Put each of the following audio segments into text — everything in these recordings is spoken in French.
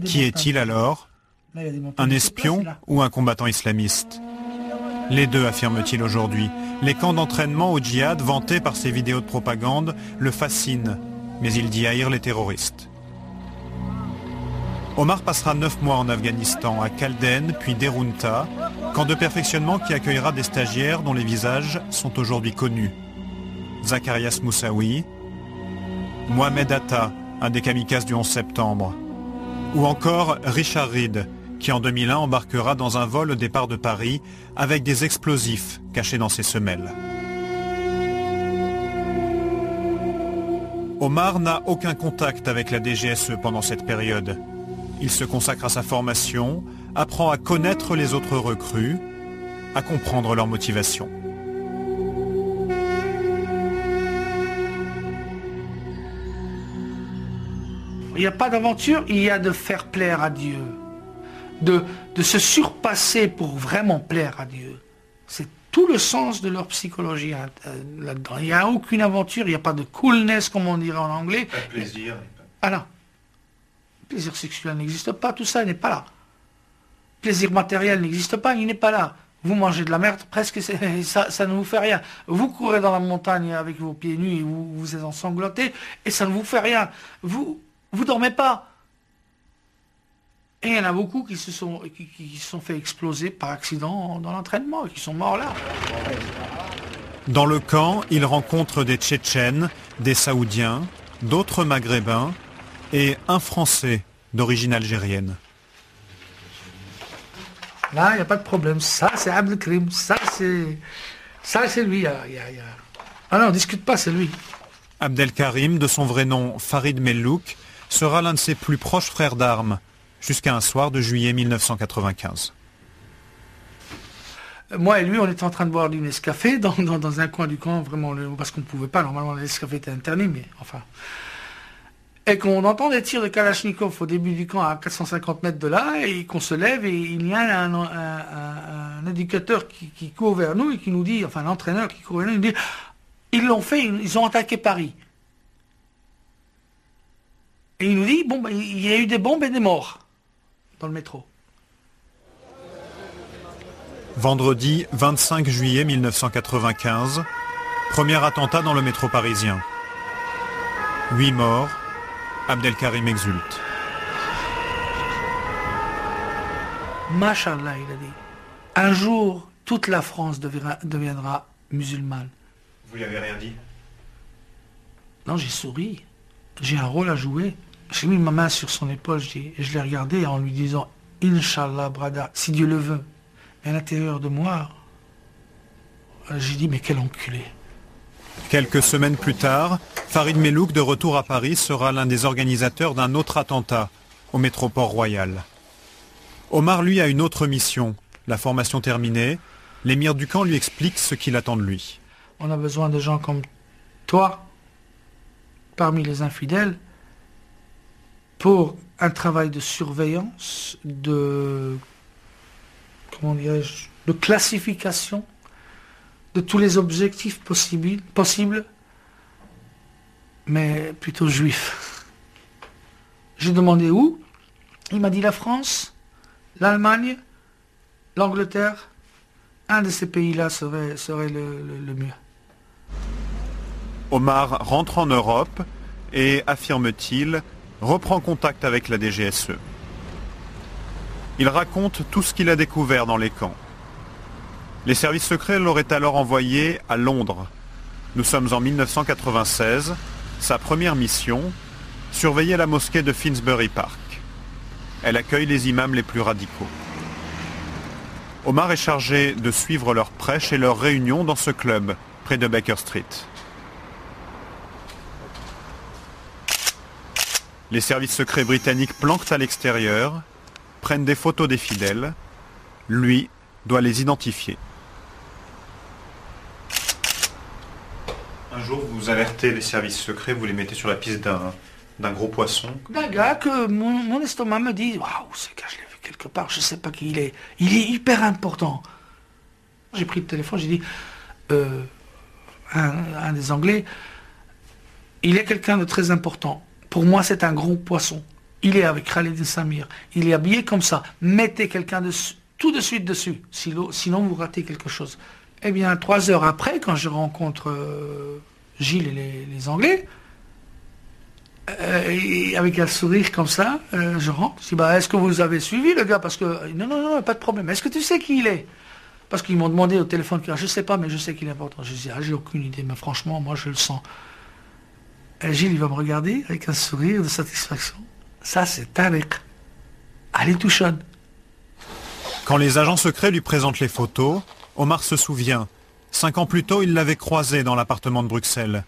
Qui est-il alors? Un espion ou un combattant islamiste? Les deux, affirme-t-il aujourd'hui. Les camps d'entraînement au djihad vantés par ses vidéos de propagande le fascinent, mais il dit haïr les terroristes. Omar passera 9 mois en Afghanistan, à Kalden puis Derunta, camp de perfectionnement qui accueillera des stagiaires dont les visages sont aujourd'hui connus. Zacharias Moussaoui, Mohamed Atta, un des kamikazes du 11 septembre, ou encore Richard Reed, qui en 2001 embarquera dans un vol au départ de Paris avec des explosifs cachés dans ses semelles. Omar n'a aucun contact avec la DGSE pendant cette période. Il se consacre à sa formation, apprend à connaître les autres recrues, à comprendre leurs motivations. Il n'y a pas d'aventure, il y a de faire plaire à Dieu. De se surpasser pour vraiment plaire à Dieu. C'est tout le sens de leur psychologie là-dedans. Il n'y a aucune aventure, il n'y a pas de coolness, comme on dirait en anglais. Pas de plaisir. Ah non. Plaisir sexuel n'existe pas, tout ça n'est pas là. Plaisir matériel n'existe pas, il n'est pas là. Vous mangez de la merde, presque ça ne vous fait rien. Vous courez dans la montagne avec vos pieds nus et vous êtes ensanglantés et ça ne vous fait rien. Vous dormez pas. Et il y en a beaucoup qui se sont fait exploser par accident dans l'entraînement et qui sont morts là. Dans le camp, il rencontre des Tchétchènes, des Saoudiens, d'autres Maghrébins et un Français d'origine algérienne. Là, il n'y a pas de problème. Ça, c'est Abdelkrim. Ça, c'est lui. Ah non, on ne discute pas, c'est lui. Abdelkarim, de son vrai nom Farid Mellouk, sera l'un de ses plus proches frères d'armes, jusqu'à un soir de juillet 1995. Moi et lui, on était en train de boire du Nescafé dans un coin du camp, vraiment, parce qu'on ne pouvait pas. Normalement, le Nescafé était interné, mais enfin... Et qu'on entend des tirs de Kalachnikov au début du camp à 450 mètres de là, et qu'on se lève, et il y a un éducateur qui court vers nous, et qui nous dit, enfin l'entraîneur qui court vers nous, il dit, ils l'ont fait, ils ont attaqué Paris. Et il nous dit, bon, il y a eu des bombes et des morts dans le métro. Vendredi 25 juillet 1995, premier attentat dans le métro parisien. 8 morts, Abdelkarim exulte. Machallah, il a dit, un jour, toute la France deviendra musulmane. Vous lui avez rien dit? Non, j'ai souri. J'ai un rôle à jouer. J'ai mis ma main sur son épaule, je l'ai regardé en lui disant « Inch'Allah, brada, si Dieu le veut ». Mais à l'intérieur de moi, j'ai dit « Mais quel enculé ». Quelques semaines plus tard, Farid Mellouk, de retour à Paris, sera l'un des organisateurs d'un autre attentat au métro Port-Royal. Omar, lui, a une autre mission. La formation terminée, l'émir du camp lui explique ce qu'il attend de lui. On a besoin de gens comme toi, parmi les infidèles, pour un travail de surveillance, de classification de tous les objectifs possibles, mais plutôt juifs. J'ai demandé où? Il m'a dit la France, l'Allemagne, l'Angleterre. Un de ces pays-là serait le mieux. Omar rentre en Europe et, affirme-t-il, reprend contact avec la DGSE. Il raconte tout ce qu'il a découvert dans les camps. Les services secrets l'auraient alors envoyé à Londres. Nous sommes en 1996. Sa première mission, surveiller la mosquée de Finsbury Park. Elle accueille les imams les plus radicaux. Omar est chargé de suivre leurs prêches et leurs réunions dans ce club, près de Baker Street. Les services secrets britanniques planquent à l'extérieur, prennent des photos des fidèles. Lui doit les identifier. Un jour, vous alertez les services secrets, vous les mettez sur la piste d'un gros poisson. D'un gars que mon estomac me dit « Waouh, ce gars, je l'ai vu quelque part, je ne sais pas qui il est. Il est hyper important. » J'ai pris le téléphone, j'ai dit un des Anglais, « Il est quelqu'un de très important. Pour moi, c'est un gros poisson. Il est avec Khaled Samir. Il est habillé comme ça. Mettez quelqu'un tout de suite dessus. Sinon, vous ratez quelque chose. Eh bien, 3 heures après, quand je rencontre Gilles et les Anglais, et avec un sourire comme ça, je rentre. Je dis, est-ce que vous avez suivi le gars? Parce que, non, pas de problème. Est-ce que tu sais qui il est? Parce qu'ils m'ont demandé au téléphone, je sais pas, mais je sais qu'il est important. Je dis, j'ai aucune idée, mais franchement, moi, je le sens. Et Gilles, il va me regarder avec un sourire de satisfaction. Ça, c'est Tariq. Ali Touchon. Quand les agents secrets lui présentent les photos, Omar se souvient. 5 ans plus tôt, il l'avait croisé dans l'appartement de Bruxelles.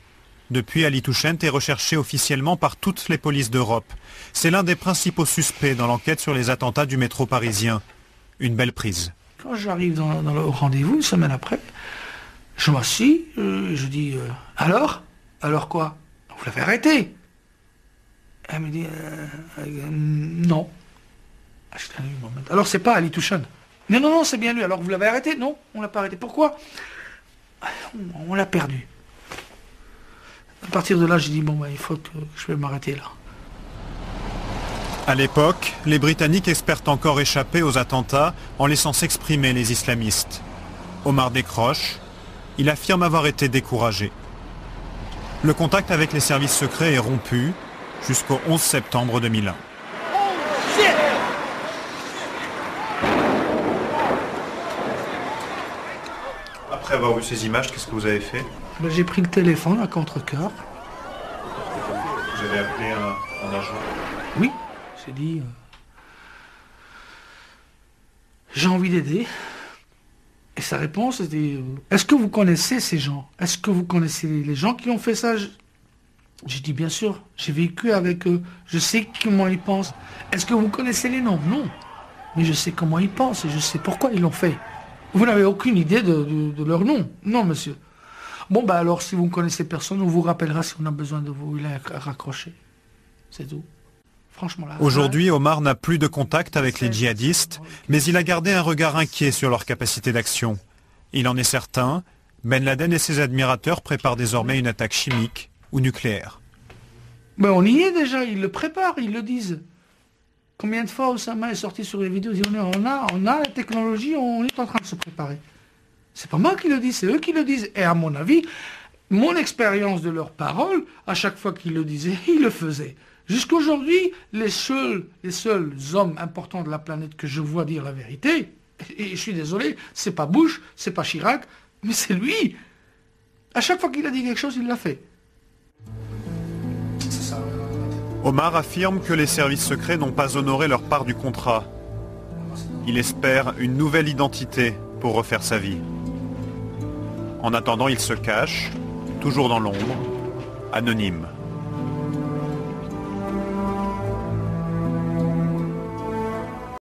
Depuis, Ali Touchent est recherché officiellement par toutes les polices d'Europe. C'est l'un des principaux suspects dans l'enquête sur les attentats du métro parisien. Une belle prise. Quand j'arrive dans le rendez-vous, une semaine après, je m'assis, je dis, alors quoi? Vous l'avez arrêté? Elle me dit, non. Alors c'est pas Ali Touchon. Non, c'est bien lui. Alors vous l'avez arrêté? Non, on l'a pas arrêté. Pourquoi? On l'a perdu. À partir de là, j'ai dit, il faut que je vais m'arrêter là. À l'époque, les Britanniques espèrent encore échapper aux attentats en laissant s'exprimer les islamistes. Omar décroche. Il affirme avoir été découragé. Le contact avec les services secrets est rompu jusqu'au 11 septembre 2001. Après avoir vu ces images, qu'est-ce que vous avez fait? J'ai pris le téléphone à contre-cœur. Vous avez appelé un agent? Oui, j'ai dit... j'ai envie d'aider. Et sa réponse était... est-ce que vous connaissez ces gens? Est-ce que vous connaissez les gens qui ont fait ça? J'ai dit, bien sûr, j'ai vécu avec eux. Je sais comment ils pensent. Est-ce que vous connaissez les noms? Non. Mais je sais comment ils pensent et je sais pourquoi ils l'ont fait. Vous n'avez aucune idée de leur nom? Non, monsieur. Bon, alors, si vous ne connaissez personne, on vous rappellera si on a besoin de vous. Il a raccroché. C'est tout. Franchement, là. Aujourd'hui, Omar n'a plus de contact avec les djihadistes, mais il a gardé un regard inquiet sur leur capacité d'action. Il en est certain, Ben Laden et ses admirateurs préparent désormais une attaque chimique ou nucléaire. Mais on y est déjà, ils le préparent, ils le disent. Combien de fois Oussama est sorti sur les vidéos, il dit on a la technologie, on est en train de se préparer. C'est pas moi qui le dis, c'est eux qui le disent. Et à mon avis, mon expérience de leurs paroles, à chaque fois qu'ils le disaient, ils le faisaient. Jusqu'aujourd'hui, les seuls hommes importants de la planète que je vois dire la vérité, et je suis désolé, c'est pas Bush, c'est pas Chirac, mais c'est lui. À chaque fois qu'il a dit quelque chose, il l'a fait. Omar affirme que les services secrets n'ont pas honoré leur part du contrat. Il espère une nouvelle identité pour refaire sa vie. En attendant, il se cache, toujours dans l'ombre, anonyme.